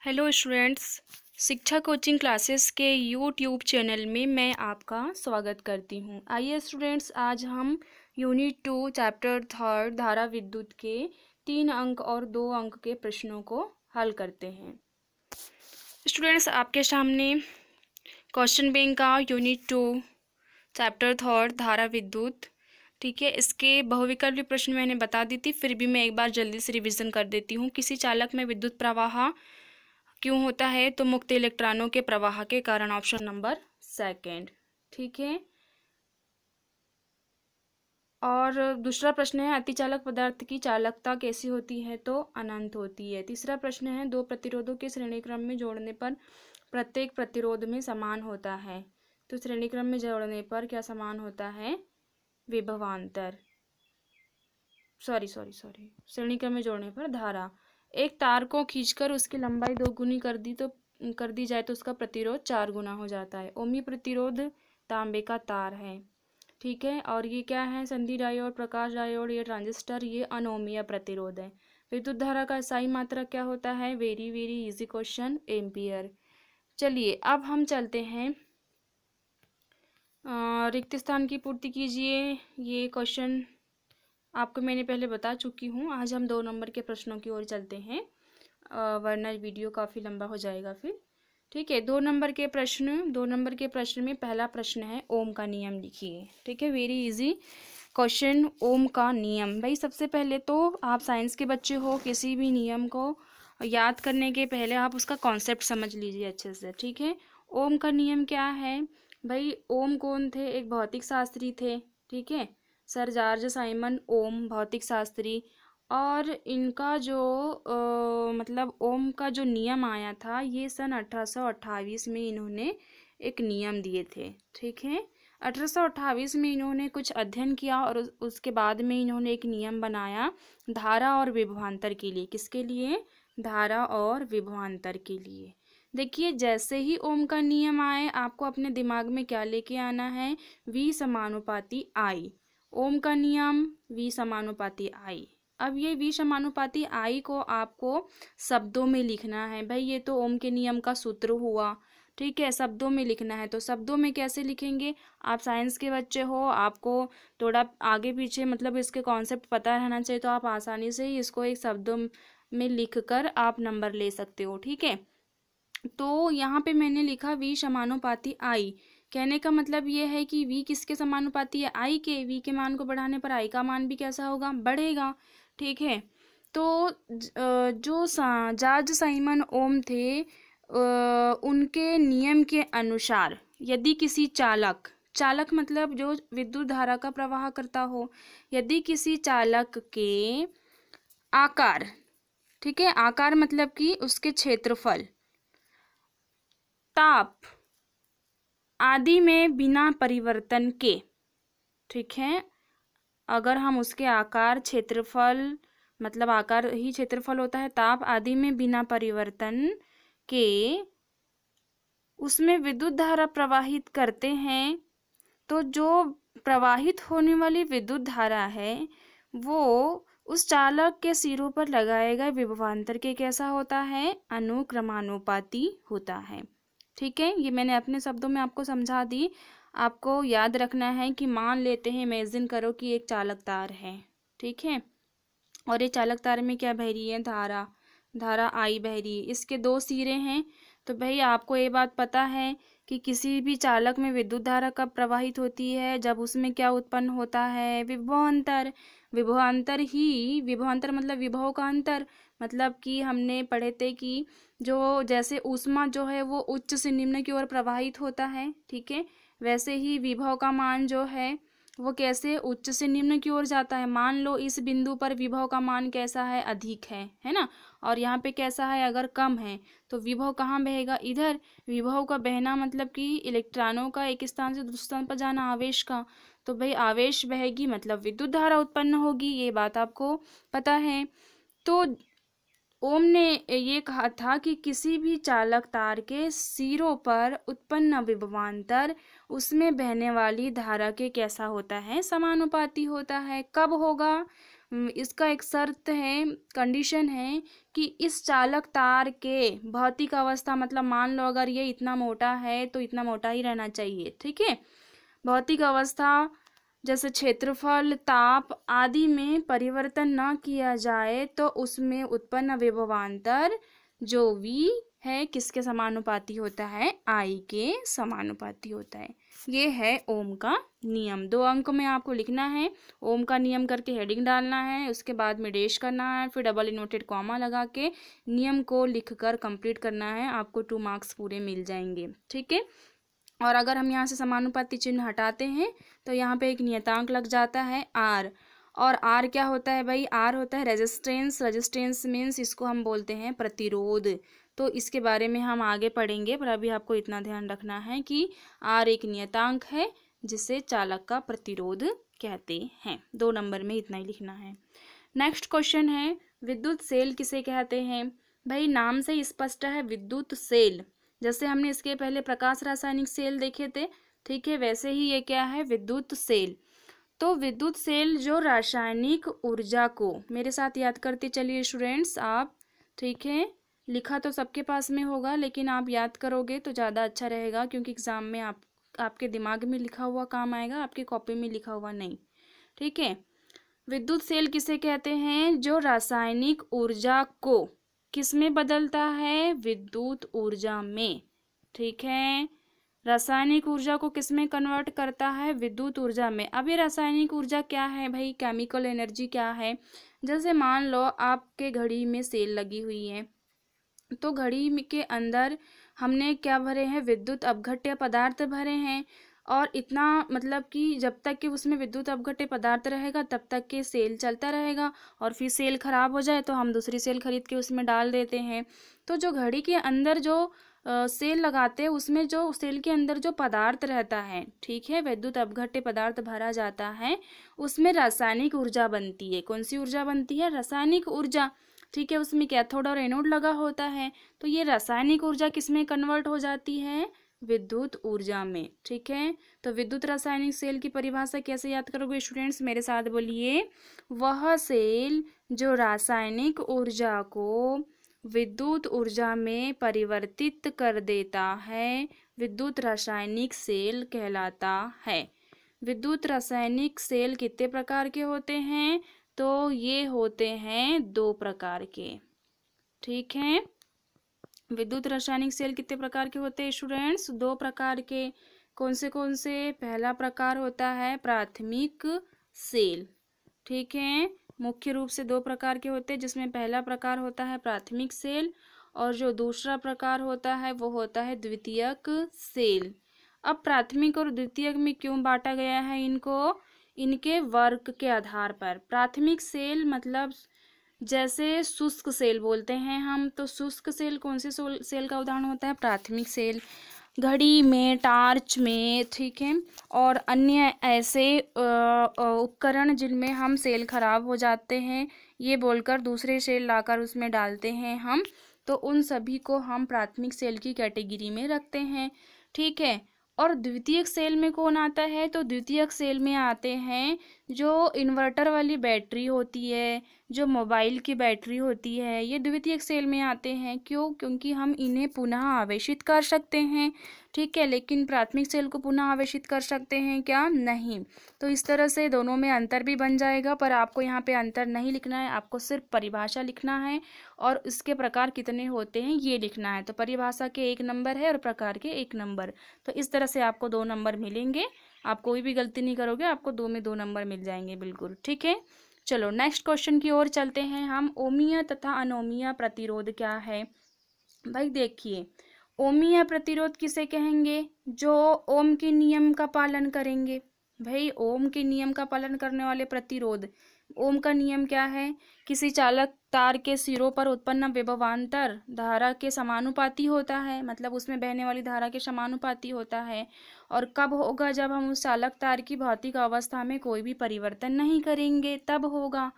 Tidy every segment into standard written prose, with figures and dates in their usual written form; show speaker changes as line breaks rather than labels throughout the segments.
Hello students, शिक्षा coaching classes के YouTube channel में मैं आपका स्वागत करती हूं। आइए स्टूडेंट्स, आज हम यूनिट 2 चैप्टर 3 धारा विद्युत के 3 अंक और 2 अंक के प्रश्नों को हल करते हैं। स्टूडेंट्स, आपके सामने क्वेश्चन बैंक का यूनिट 2 चैप्टर 3 धारा विद्युत, ठीक है। इसके बहुविकल्पी प्रश्न मैंने बता दी थी, फिर भी मैं एक बार जल्दी से रिवीजन कर देती हूँ। किसी चालक में विद्युत प्रवाह क्यों होता है? तो मुक्त इलेक्ट्रॉनों के प्रवाह के कारण, ऑप्शन नंबर 2, ठीक है। और दूसरा प्रश्न है, अतिचालक पदार्थ की चालकता कैसी होती है? तो अनंत होती है। तीसरा प्रश्न है, दो प्रतिरोधों के श्रेणी क्रम में जोड़ने पर प्रत्येक प्रतिरोध में समान होता है। तो श्रेणी क्रम में जोड़ने पर क्या समान होता है? विभवांतर। सॉरी श्रेणी क्रम में जोड़ने पर धारा। एक तार को खींचकर उसकी लंबाई 2 गुनी कर दी जाए तो उसका प्रतिरोध 4 गुना हो जाता है। ओमी प्रतिरोध तांबे का तार है, ठीक है। और ये क्या है? संधि डायोड, प्रकाश डायोड, ये ट्रांजिस्टर, ये अनोमीय प्रतिरोध है। विद्युत धारा का स्थायी मात्रक क्या होता है? Very very easy question, ampere. चलिए अब हम चलते हैं, रिक्त स्थान की पूर्ति कीजिए। ये क्वेश्चन आपको मैंने पहले बता चुकी हूँ। आज हम 2 नंबर के प्रश्नों की ओर चलते हैं, वरना वीडियो काफ़ी लंबा हो जाएगा फिर, ठीक है। 2 नंबर के प्रश्न में पहला प्रश्न है, ओम का नियम लिखिए, ठीक है। वेरी इजी क्वेश्चन, ओम का नियम। भाई सबसे पहले तो आप साइंस के बच्चे हो, किसी भी नियम को याद करने के पहले आप उसका कॉन्सेप्ट समझ लीजिए अच्छे से, ठीक है। ओम का नियम क्या है भाई? ओम कौन थे? एक भौतिक शास्त्री थे, ठीक है, सर जॉर्ज साइमन ओम, भौतिक शास्त्री। और इनका जो मतलब ओम का जो नियम आया था, ये सन 1828 में इन्होंने एक नियम दिए थे, ठीक है। 1828 में इन्होंने कुछ अध्ययन किया और उसके बाद में इन्होंने एक नियम बनाया धारा और विभवांतर के लिए। किसके लिए? धारा और विभवांतर के लिए। देखिए, जैसे ही ओम का नियम आए, आपको अपने दिमाग में क्या लेके आना है? V समानुपाती I। ओम का नियम V समानुपाती I। अब ये V समानुपाती I को आपको शब्दों में लिखना है। भाई ये तो ओम के नियम का सूत्र हुआ, ठीक है, शब्दों में लिखना है। तो शब्दों में कैसे लिखेंगे? आप साइंस के बच्चे हो, आपको थोड़ा आगे पीछे मतलब इसके कॉन्सेप्ट पता रहना चाहिए, तो आप आसानी से ही इसको एक शब्दों में लिख कर आप नंबर ले सकते हो, ठीक है। तो यहाँ पे मैंने लिखा V समानुपाती I। कहने का मतलब ये है कि V किसके समानुपाती है? I के। V के मान को बढ़ाने पर I का मान भी कैसा होगा? बढ़ेगा, ठीक है। तो जो जॉर्ज साइमन ओम थे, उनके नियम के अनुसार यदि किसी चालक मतलब जो विद्युत धारा का प्रवाह करता हो, यदि किसी चालक के आकार, ठीक है, आकार मतलब कि उसके क्षेत्रफल, ताप आदि में बिना परिवर्तन के, ठीक है, अगर हम उसके आकार, क्षेत्रफल, मतलब आकार ही क्षेत्रफल होता है, ताप आदि में बिना परिवर्तन के उसमें विद्युत धारा प्रवाहित करते हैं, तो जो प्रवाहित होने वाली विद्युत धारा है वो उस चालक के सिरों पर लगाए गए विभवांतर के कैसा होता है? अनुक्रमानुपाती होता है, ठीक है। ये मैंने अपने शब्दों में आपको समझा दी। आपको याद रखना है कि मान लेते हैं, इमेजिन करो कि एक चालक तार है, ठीक है, और ये चालक तार में क्या बह रही है? धारा I बह रही है। इसके 2 सिरे हैं। तो भाई आपको ये बात पता है कि किसी भी चालक में विद्युत धारा कब प्रवाहित होती है? जब उसमें क्या उत्पन्न होता है? विभवांतर। विभवांतर मतलब विभव का अंतर। मतलब कि हमने पढ़े थे कि जो जैसे ऊष्मा जो है वो उच्च से निम्न की ओर प्रवाहित होता है, ठीक है, वैसे ही विभव का मान जो है वो कैसे उच्च से निम्न की ओर जाता है। मान लो इस बिंदु पर विभव का मान कैसा है? अधिक है ना, और यहाँ पे कैसा है? अगर कम है, तो विभव कहाँ बहेगा? इधर। विभव का बहना मतलब कि इलेक्ट्रॉनों का एक स्थान से दूसरे स्थान पर जाना, आवेश का। तो भाई आवेश बहेगी मतलब विद्युत धारा उत्पन्न होगी, ये बात आपको पता है। तो ओम ने ये कहा था कि किसी भी चालक तार के सिरों पर उत्पन्न विभवांतर उसमें बहने वाली धारा के कैसा होता है? समानुपाती होता है। कब होगा? इसका एक शर्त है, कंडीशन है कि इस चालक तार के भौतिक अवस्था, मतलब मान लो अगर ये इतना मोटा है तो इतना मोटा ही रहना चाहिए, ठीक है। भौतिक अवस्था जैसे क्षेत्रफल, ताप आदि में परिवर्तन न किया जाए तो उसमें उत्पन्न विभवांतर जो V है किसके समानुपाती होता है, I के समानुपाती होता है। ये है ओम का नियम। 2 अंक में आपको लिखना है, ओम का नियम करके हेडिंग डालना है, उसके बाद में डैश करना है, फिर डबल इन्वर्टेड कॉमा लगा के नियम को लिखकर कंप्लीट करना है। आपको 2 मार्क्स पूरे मिल जाएंगे, ठीक है। और अगर हम यहाँ से समानुपाती चिन्ह हटाते हैं तो यहाँ पे एक नियतांक लग जाता है R। और R क्या होता है भाई, R होता है रेजिस्टेंस। रेजिस्टेंस मीन्स इसको हम बोलते हैं प्रतिरोध। तो इसके बारे में हम आगे पढ़ेंगे, पर अभी आपको इतना ध्यान रखना है कि R एक नियतांक है जिसे चालक का प्रतिरोध कहते हैं। 2 नंबर में इतना ही लिखना है। नेक्स्ट क्वेश्चन है, विद्युत सेल किसे कहते हैं। भाई नाम से स्पष्ट है, विद्युत सेल। जैसे हमने इसके पहले प्रकाश रासायनिक सेल देखे थे, ठीक है, वैसे ही ये क्या है, विद्युत सेल। तो विद्युत सेल जो रासायनिक ऊर्जा को, मेरे साथ याद करते चलिए स्टूडेंट्स आप, ठीक है। लिखा तो सबके पास में होगा लेकिन आप याद करोगे तो ज़्यादा अच्छा रहेगा, क्योंकि एग्जाम में आपके दिमाग में लिखा हुआ काम आएगा, आपकी कॉपी में लिखा हुआ नहीं, ठीक है। विद्युत सेल किसे कहते हैं, जो रासायनिक ऊर्जा को किस में बदलता है, विद्युत ऊर्जा में, ठीक है। रासायनिक ऊर्जा को किस में कन्वर्ट करता है, विद्युत ऊर्जा में। अब ये रासायनिक ऊर्जा क्या है भाई, केमिकल एनर्जी क्या है। जैसे मान लो आपके घड़ी में सेल लगी हुई है, तो घड़ी के अंदर हमने क्या भरे हैं, विद्युत अपघट्य पदार्थ भरे हैं। और इतना मतलब कि जब तक कि उसमें विद्युत अपघट्य पदार्थ रहेगा तब तक के सेल चलता रहेगा, और फिर सेल खराब हो जाए तो हम दूसरी सेल खरीद के उसमें डाल देते हैं। तो जो घड़ी के अंदर जो सेल लगाते हैं उसमें जो सेल के अंदर जो पदार्थ रहता है, ठीक है, विद्युत अपघट्य पदार्थ भरा जाता है, उसमें रासायनिक ऊर्जा बनती है। कौन सी ऊर्जा बनती है, रासायनिक ऊर्जा, ठीक है। उसमें कैथोड और एनोड लगा होता है, तो ये रासायनिक ऊर्जा किस में कन्वर्ट हो जाती है, विद्युत ऊर्जा में, ठीक है। तो विद्युत रासायनिक सेल की परिभाषा कैसे याद करोगे स्टूडेंट्स, मेरे साथ बोलिए, वह सेल जो रासायनिक ऊर्जा को विद्युत ऊर्जा में परिवर्तित कर देता है, विद्युत रासायनिक सेल कहलाता है। विद्युत रासायनिक सेल कितने प्रकार के होते हैं, तो ये होते हैं 2 प्रकार के, ठीक है। विद्युत रासायनिक सेल कितने प्रकार के होते हैं स्टूडेंट्स, 2 प्रकार के। कौन से, पहला प्रकार होता है प्राथमिक सेल, ठीक है। मुख्य रूप से 2 प्रकार के होते हैं, जिसमें पहला प्रकार होता है प्राथमिक सेल और जो दूसरा प्रकार होता है वो होता है द्वितीयक सेल। अब प्राथमिक और द्वितीयक में क्यों बांटा गया है इनको, इनके वर्क के आधार पर। प्राथमिक सेल मतलब जैसे शुष्क सेल बोलते हैं हम, तो शुष्क सेल कौन से सेल का उदाहरण होता है, प्राथमिक सेल। घड़ी में, टार्च में, ठीक है, और अन्य ऐसे उपकरण जिनमें हम सेल खराब हो जाते हैं, ये बोलकर दूसरे सेल लाकर उसमें डालते हैं हम, तो उन सभी को हम प्राथमिक सेल की कैटेगरी में रखते हैं, ठीक है। और द्वितीयक सेल में कौन आता है, तो द्वितीयक सेल में आते हैं जो इन्वर्टर वाली बैटरी होती है, जो मोबाइल की बैटरी होती है, ये द्वितीयक सेल में आते हैं। क्यों, क्योंकि हम इन्हें पुनः आवेशित कर सकते हैं, ठीक है, लेकिन प्राथमिक सेल को पुनः आवेशित कर सकते हैं क्या, नहीं। तो इस तरह से दोनों में अंतर भी बन जाएगा, पर आपको यहाँ पे अंतर नहीं लिखना है, आपको सिर्फ परिभाषा लिखना है और इसके प्रकार कितने होते हैं ये लिखना है। तो परिभाषा के 1 नंबर है और प्रकार के 1 नंबर, तो इस तरह से आपको 2 नंबर मिलेंगे। आप कोई भी गलती नहीं करोगे, आपको 2 में 2 नंबर मिल जाएंगे, बिल्कुल, ठीक है। चलो नेक्स्ट क्वेश्चन की ओर चलते हैं हम। ओमीय तथा अनोमीय प्रतिरोध क्या है। भाई देखिए, ओमीय प्रतिरोध किसे कहेंगे, जो ओम के नियम का पालन करेंगे। भाई ओम के नियम का पालन करने वाले प्रतिरोध, ओम का नियम क्या है, किसी चालक तार के सिरों पर उत्पन्न विभवांतर धारा के समानुपाती होता है, मतलब उसमें बहने वाली धारा के समानुपाती होता है। और कब होगा, जब हम उस चालक तार की भौतिक अवस्था में कोई भी परिवर्तन नहीं करेंगे, तब होगा।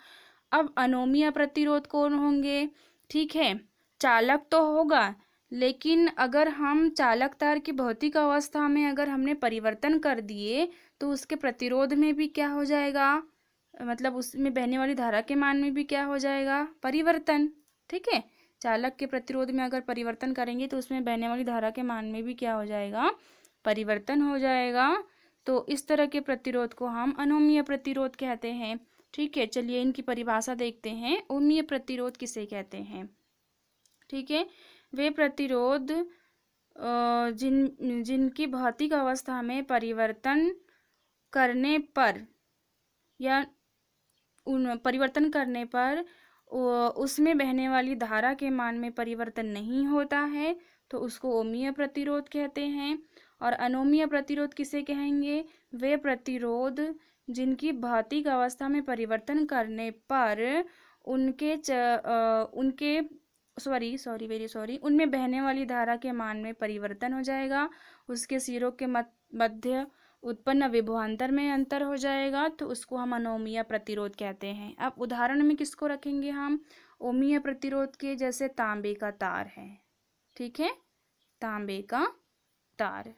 अब अनोमीय प्रतिरोध कौन होंगे, ठीक है, चालक तो होगा, लेकिन अगर हम चालक तार की भौतिक अवस्था में अगर हमने परिवर्तन कर दिए तो उसके प्रतिरोध में भी क्या हो जाएगा, मतलब उसमें बहने वाली धारा के मान में भी क्या हो जाएगा, परिवर्तन। ठीक है, चालक के प्रतिरोध में अगर परिवर्तन करेंगे तो उसमें बहने वाली धारा के मान में भी क्या हो जाएगा, परिवर्तन हो जाएगा। तो इस तरह के प्रतिरोध को हम अनोमीय प्रतिरोध कहते हैं। ठीक है, चलिए इनकी परिभाषा देखते हैं। ओमीय प्रतिरोध किसे कहते हैं? ठीक है, वे प्रतिरोध जिनकी भौतिक अवस्था में परिवर्तन करने पर या परिवर्तन करने पर उसमें बहने वाली धारा के मान में परिवर्तन नहीं होता है, तो उसको ओमीय प्रतिरोध कहते हैं। और अनोमीय प्रतिरोध किसे कहेंगे? वे प्रतिरोध जिनकी भौतिक अवस्था में परिवर्तन करने पर उनमें बहने वाली धारा के मान में परिवर्तन हो जाएगा, उसके सिरों के मध्य उत्पन्न विभवांतर में अंतर हो जाएगा, तो उसको हम अनोमीय प्रतिरोध कहते हैं। अब उदाहरण में किसको रखेंगे हम? ओमीय प्रतिरोध के, जैसे तांबे का तार है। ठीक है, तांबे का तार।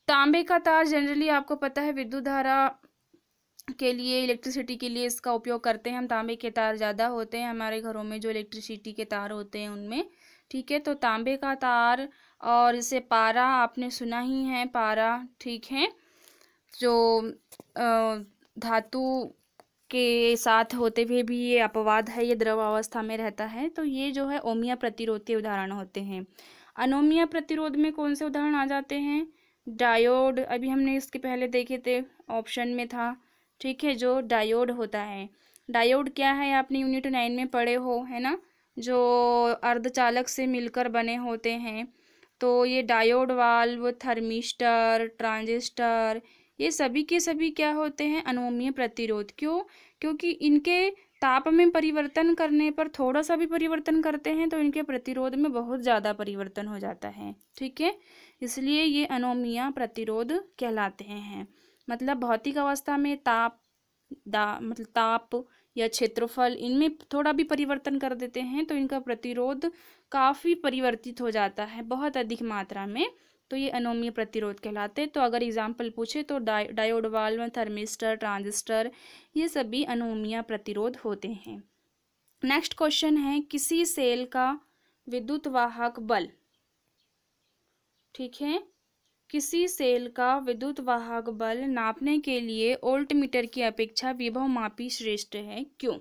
तांबे का तार जनरली आपको पता है विद्युत धारा के लिए, इलेक्ट्रिसिटी के लिए इसका उपयोग करते हैं हम। तांबे के तार ज़्यादा होते हैं हमारे घरों में, जो इलेक्ट्रिसिटी के तार होते हैं उनमें। ठीक है, तो तांबे का तार, और इसे पारा आपने सुना ही है, पारा। ठीक है, जो धातु के साथ होते हुए भी ये अपवाद है, ये द्रव अवस्था में रहता है। तो ये जो है ओमीय प्रतिरोध के उदाहरण होते हैं। अनोमीय प्रतिरोध में कौन से उदाहरण आ जाते हैं? डायोड, अभी हमने इसके पहले देखे थे, ऑप्शन में था। ठीक है, जो डायोड होता है। डायोड क्या है, आपने यूनिट 9 में पढ़े हो, है ना, जो अर्धचालक से मिलकर बने होते हैं। तो ये डायोड, वाल्व, थर्मिस्टर, ट्रांजिस्टर, ये सभी के सभी क्या होते हैं? अनोमीय प्रतिरोध। क्यों? क्योंकि इनके ताप में परिवर्तन करने पर, थोड़ा सा भी परिवर्तन करते हैं तो इनके प्रतिरोध में बहुत ज़्यादा परिवर्तन हो जाता है। ठीक है, इसलिए ये अनोमीय प्रतिरोध कहलाते हैं। मतलब भौतिक अवस्था में मतलब ताप या क्षेत्रफल, इनमें थोड़ा भी परिवर्तन कर देते हैं तो इनका प्रतिरोध काफ़ी परिवर्तित हो जाता है, बहुत अधिक मात्रा में। तो ये अनोमीय प्रतिरोध कहलाते हैं। तो अगर एग्जाम्पल पूछे तो डायोड, वाल्व, थर्मिस्टर, ट्रांजिस्टर, ये सभी अनोमीय प्रतिरोध होते हैं। नेक्स्ट क्वेश्चन है, किसी सेल का विद्युत वाहक बल। ठीक है, किसी सेल का विद्युत वाहक बल नापने के लिए वोल्टमीटर की अपेक्षा विभवमापी श्रेष्ठ है, क्यों?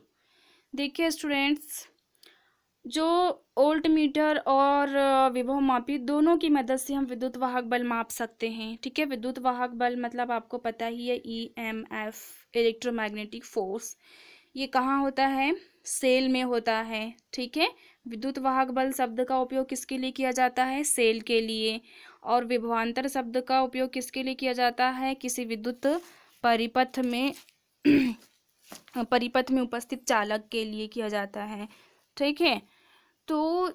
देखिए स्टूडेंट्स, जो वोल्टमीटर और विभवमापी दोनों की मदद से हम विद्युत वाहक बल माप सकते हैं। ठीक है, विद्युत वाहक बल मतलब आपको पता ही है, EMF, इलेक्ट्रोमैग्नेटिक फोर्स। ये कहाँ होता है? सेल में होता है। ठीक है, विद्युत वाहक बल शब्द का उपयोग किसके लिए किया जाता है? सेल के लिए। और विभवांतर शब्द का उपयोग किसके लिए किया जाता है? किसी विद्युत परिपथ में उपस्थित चालक के लिए किया जाता है। ठीक है, तो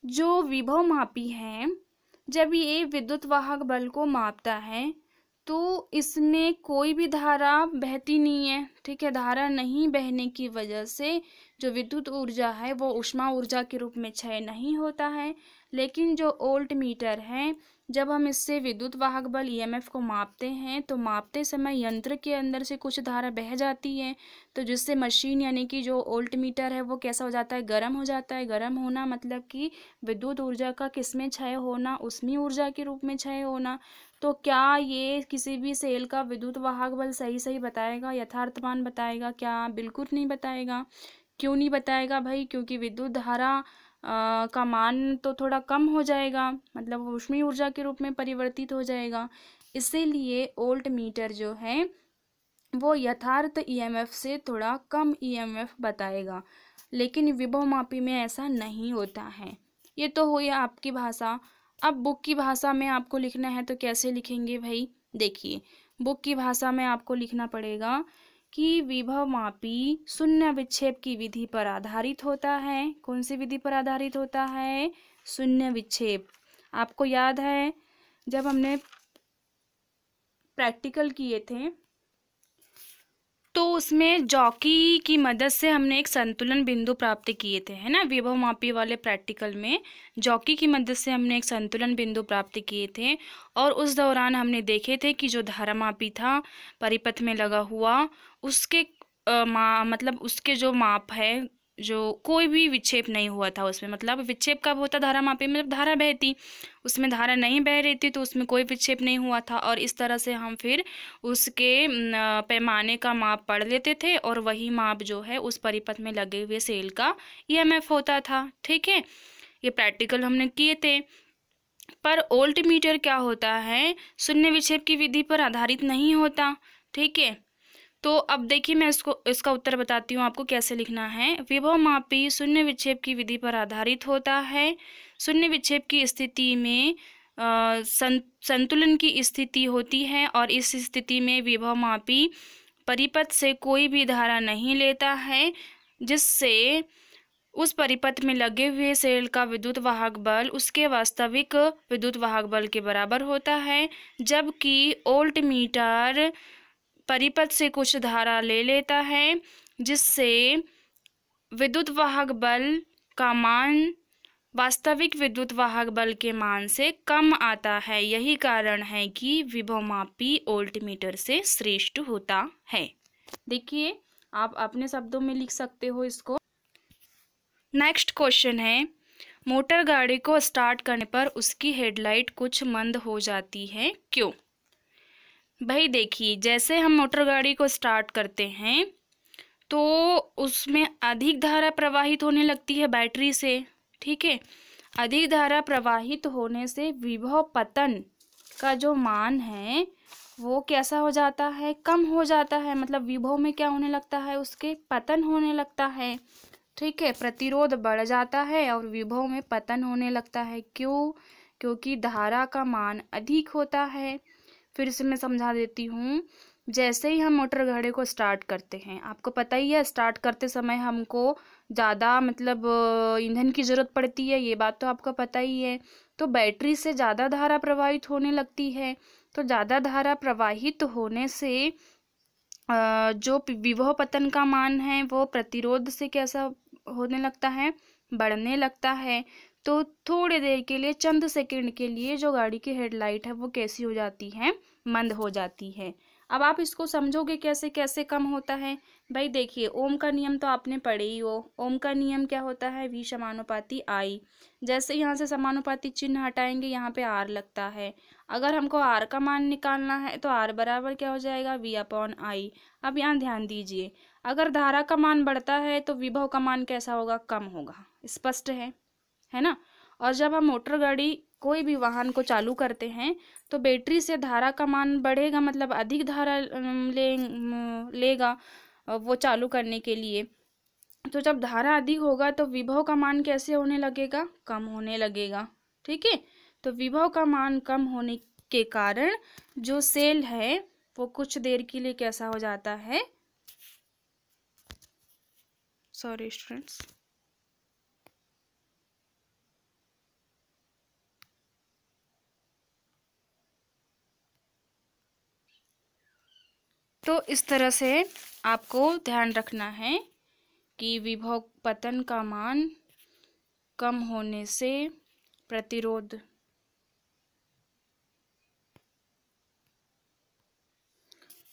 जो विभवमापी है, जब ये विद्युत वाहक बल को मापता है तो इसमें कोई भी धारा बहती नहीं है। ठीक है, धारा नहीं बहने की वजह से जो विद्युत ऊर्जा है वो ऊष्मा ऊर्जा के रूप में क्षय नहीं होता है। लेकिन जो वोल्टमीटर है, जब हम इससे विद्युत वाहक बल EMF को मापते हैं तो मापते समय यंत्र के अंदर से कुछ धारा बह जाती है, तो जिससे मशीन यानी कि जो वोल्टमीटर है वो कैसा हो जाता है? गर्म हो जाता है। गर्म होना मतलब कि विद्युत ऊर्जा का किसमें क्षय होना? ऊष्मीय ऊर्जा के रूप में क्षय होना। तो क्या ये किसी भी सेल का विद्युत वाहक बल सही बताएगा, यथार्थ मान बताएगा क्या? बिल्कुल नहीं बताएगा। क्यों नहीं बताएगा भाई? क्योंकि विद्युत धारा का मान तो थोड़ा कम हो जाएगा, मतलब ऊष्मीय ऊर्जा के रूप में परिवर्तित हो जाएगा। इसीलिए वोल्टमीटर जो है वो यथार्थ EMF से थोड़ा कम EMF बताएगा, लेकिन विभवमापी में ऐसा नहीं होता है। ये तो हुई आपकी भाषा। अब बुक की भाषा में आपको लिखना है तो कैसे लिखेंगे भाई? देखिए, बुक की भाषा में आपको लिखना पड़ेगा कि विभवमापी शून्य विक्षेप की विधि पर आधारित होता है। कौन सी विधि पर आधारित होता है? शून्य विक्षेप। आपको याद है जब हमने प्रैक्टिकल किए थे तो उसमें जॉकी की मदद से हमने एक संतुलन बिंदु प्राप्त किए थे, है ना। विभव मापी वाले प्रैक्टिकल में जॉकी की मदद से हमने एक संतुलन बिंदु प्राप्त किए थे, और उस दौरान हमने देखे थे कि जो धारामापी था परिपथ में लगा हुआ, उसके मतलब उसके जो माप है, जो कोई भी विक्षेप नहीं हुआ था उसमें। मतलब विक्षेप कब होता धारामापी में, जब धारा बहती, उसमें धारा नहीं बह रही थी तो उसमें कोई विक्षेप नहीं हुआ था। और इस तरह से हम फिर उसके पैमाने का माप पढ़ लेते थे, और वही माप जो है उस परिपथ में लगे हुए सेल का ईएमएफ होता था। ठीक है, ये प्रैक्टिकल हमने किए थे। पर वोल्टमीटर क्या होता है, शून्य विक्षेप की विधि पर आधारित नहीं होता। ठीक है, तो अब देखिए मैं इसका उत्तर बताती हूँ आपको कैसे लिखना है। विभव मापी शून्य विक्षेप की विधि पर आधारित होता है। शून्य विक्षेप की स्थिति में संतुलन की स्थिति होती है, और इस स्थिति में विभव मापी परिपथ से कोई भी धारा नहीं लेता है, जिससे उस परिपथ में लगे हुए सेल का विद्युत वाहक बल उसके वास्तविक विद्युत वाहक बल के बराबर होता है। जबकि वोल्टमीटर परिपथ से कुछ धारा ले लेता है, जिससे विद्युत वाहक बल का मान वास्तविक विद्युत वाहक बल के मान से कम आता है। यही कारण है कि विभवमापी वोल्टमीटर से श्रेष्ठ होता है। देखिए, आप अपने शब्दों में लिख सकते हो इसको। नेक्स्ट क्वेश्चन है, मोटर गाड़ी को स्टार्ट करने पर उसकी हेडलाइट कुछ मंद हो जाती है, क्यों? भाई देखिए, जैसे हम मोटर गाड़ी को स्टार्ट करते हैं तो उसमें अधिक धारा प्रवाहित होने लगती है बैटरी से। ठीक है, अधिक धारा प्रवाहित होने से विभव पतन का जो मान है वो कैसा हो जाता है, कम हो जाता है। मतलब विभव में क्या होने लगता है, उसके पतन होने लगता है। ठीक है, प्रतिरोध बढ़ जाता है और विभव में पतन होने लगता है। क्यों? क्योंकि धारा का मान अधिक होता है। फिर से मैं समझा देती हूँ। जैसे ही हम मोटर गाड़ी को स्टार्ट करते हैं, आपको पता ही है स्टार्ट करते समय हमको ज़्यादा मतलब ईंधन की ज़रूरत पड़ती है, ये बात तो आपको पता ही है। तो बैटरी से ज़्यादा धारा प्रवाहित होने लगती है। तो ज़्यादा धारा प्रवाहित होने से जो विभव पतन का मान है वो प्रतिरोध से कैसा होने लगता है, बढ़ने लगता है। तो थोड़ी देर के लिए, चंद सेकंड के लिए जो गाड़ी की हेडलाइट है वो कैसी हो जाती है, मंद हो जाती है। अब आप इसको समझोगे कैसे कैसे कम होता है। भाई देखिए, ओम का नियम तो आपने पढ़े ही हो। ओम का नियम क्या होता है, V समानुपाती I। जैसे यहाँ से समानुपाती चिन्ह हटाएंगे, यहाँ पे R लगता है। अगर हमको R का मान निकालना है तो R बराबर क्या हो जाएगा, V/I। अब यहाँ ध्यान दीजिए, अगर धारा का मान बढ़ता है तो विभव का मान कैसा होगा, कम होगा। स्पष्ट है ना। और जब हम मोटर गाड़ी कोई भी वाहन को चालू करते हैं तो बैटरी से धारा का मान बढ़ेगा, मतलब अधिक धारा लेगा वो चालू करने के लिए। तो जब धारा अधिक होगा तो विभव का मान कैसे होने लगेगा, कम होने लगेगा। ठीक है, तो विभव का मान कम होने के कारण जो सेल है वो कुछ देर के लिए कैसा हो जाता है, सॉरी स्टूडेंट्स, तो इस तरह से आपको ध्यान रखना है कि विभव पतन का मान कम होने से प्रतिरोध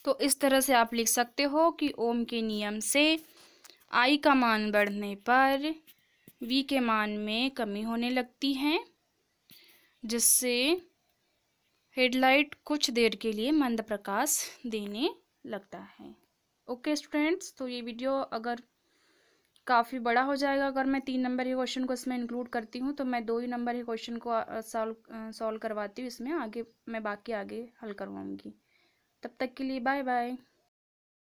तो इस तरह से आप लिख सकते हो कि ओम के नियम से I का मान बढ़ने पर V के मान में कमी होने लगती है, जिससे हेडलाइट कुछ देर के लिए मंद प्रकाश देने लगता है। ओके स्टूडेंट्स, तो ये वीडियो अगर काफ़ी बड़ा हो जाएगा, अगर मैं 3 नंबर के क्वेश्चन को इसमें इंक्लूड करती हूँ तो मैं 2 ही नंबर के क्वेश्चन को सॉल्व करवाती हूँ इसमें, आगे मैं बाकी आगे हल करवाऊँगी। तब तक के लिए बाय बाय।